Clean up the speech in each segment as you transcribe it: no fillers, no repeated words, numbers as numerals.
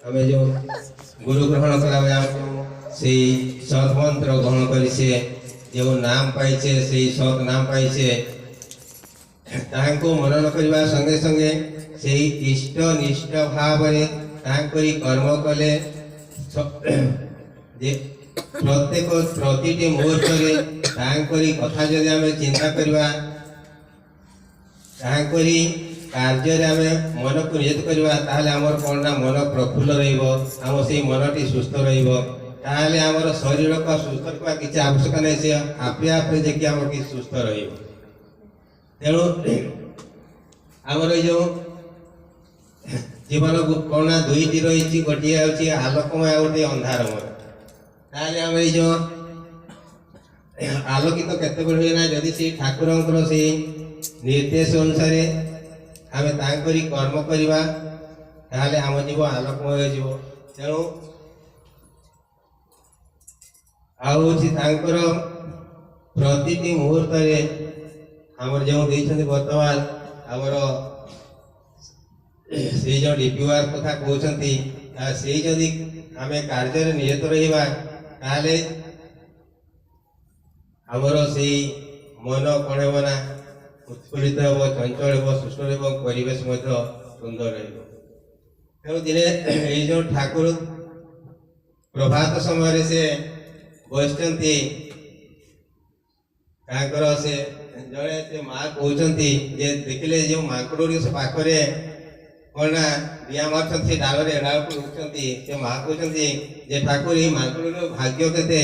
आम जो गुरु ग्रहण कला से सत मंत्र ग्रहण कर जो नाम पाइचे से सत नाम पाइचे मनन करने संगे संगे से इष्ट निष्ठ भाव कर्म कले प्रत्येक प्रति मुहूर्त कथा जदि आम चिंता करवा कार्य मन को नियोजित करवा कौन ना मन प्रफुल्ल रम से मनटी सुस्थ रमर शरीर का सुस्थ रखा किसी आवश्यक नहीं से आपे आपे देखिए आम कि सुस्थ तेणु आमर जो जीवन कौन ना दुईटी रही गोटे हूँ आलोकमय गोटे अंधारमय ताले आम जो आलोकित केत हुए ना जदि से ठाकुर से निर्देश अनुसार आम कर्म करवा आम जीव आलोकमय जीव तेणु आर प्रति मुहूर्त आमर जो देखते बर्तमान आमर से जो डीपीआर कथा कहते से जदि आम कार्य नियत रहा ताले आमर से मन कौन हे ना उत्फुल्लित हम चंचल हम सुष्ठ परिवेश सुंदर तेणु दिने जो ठाकुर प्रभात समय से बसती से जड़े से माँ कहते देखिले जो माकड़ पाखे कौन ना बिया मार से डाल डाल को रुकती से माँ कहते ठाकुर ये माकड़ भाग्य के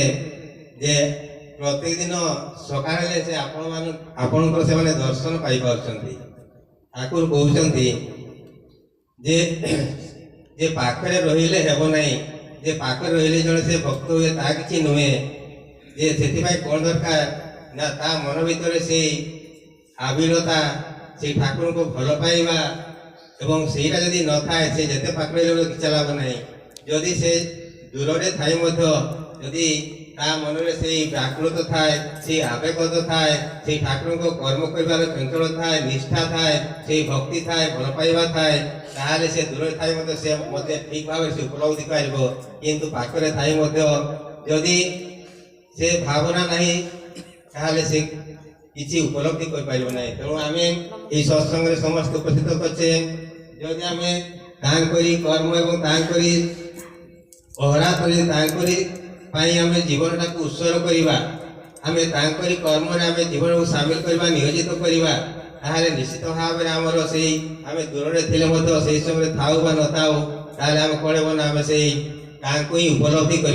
प्रत्येक दिन सका से आपण से दर्शन पाई ठाकुर कहते जे पाखे रहिले हेब नहीं जे पाखे रहिले जड़े से भक्त हुए ता कि नुहे जे से कौन दरकार ना ता मन भीतर से आविरता से ठाकुर को भल पाइबा एवं सेटा जदि न थाए से जेते पाखे रहिले किसी लाभ नहीं जदि से दूर रे थाई जदि ता मन से व्याकुलता थाए से आवेग थाए से ठाकुर को कर्म कर चंचल थाए निष्ठा थाए से भक्ति थाए भल पाइबा थाए ताले से दूर थाई से मत ठीक भाव से उपलब्धि कर किंतु पाखे थाई जदि से भावना नहीं ताले से किसी उपलब्धि कर पाइब ना तेणु आम ये सत्संग समस्त उपस्थित करछे जदि आम कर्म एवं अहरा आम जीवन टाक उत्सर्ग करवा आम कर्म आम जीवन को सामिल करवा नियोजित करवा ताहले निश्चित भाव में आमर से आम दूर से समय थाऊ बा न थाऊ ताहले आम कौन हे ना आम से ही उपलब्धि कर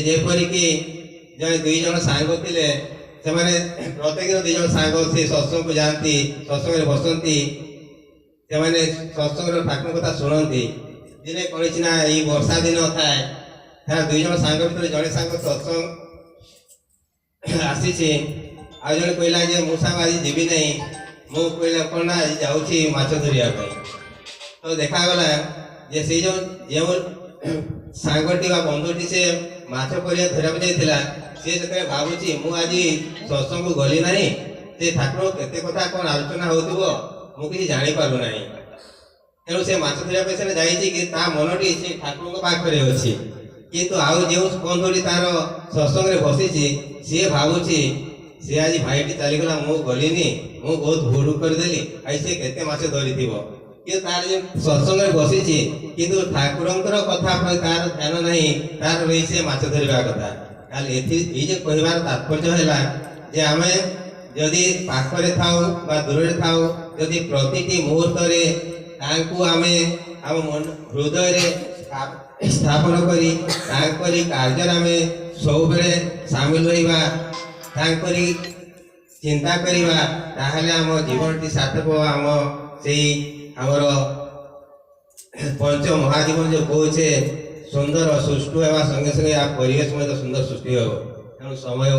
जेपरिक जड़े दुई जन सांग थे प्रत्येक दिन दुई जन सांग से सत्संग को जाती सत्संग बसती से सत्संग ठाकुर कथा शुणती दिने कौन ना ये वर्षा दिन थाए दुई जन सांग भर जड़े सांग सत्संग आसी आज जन कहला मु सांग आज जीवी नहीं मु कहला कौन ना जाऊँगी माछ धरिया तो देखागला से जो सांगटी बंधुटी से माछ परिया धरवा जाइला सी से भावुची मु आज सत्संग को गली ना से ठाकुर केते कथा कौन आलोचना हो कि जानी पारु ना तेणु से माछ धरिया पैसा जाइए मनटी से ठाकुर पाखे अच्छी किंतु आउ जो बंधुटी तार सत्संग बसी सी भावुची सी आज भाईटी चलीगला मु गलिनी मु बहुत भूल करदेली आई से केते माछ धरी कि तार जो सत्संग बसी किंतु ठाकुर कथा तार ध्यान नहीं तार रही से माछ धरवा कथा ये कहबार तात्पर्य है आम जदि पाखरे थाऊ बा दूर थाऊ जदि प्रति मुहूर्त आम हृदय स्थापन करी कार्य आम सब सामिल रहा चिंता करवा ताहले आम जीवन टी सार्थक आम से आमर पंच महाजीवन जो कहे सुंदर सुष्टु होगा संगे संगे परिवेश सुंदर सृष्टि हो तेणु समय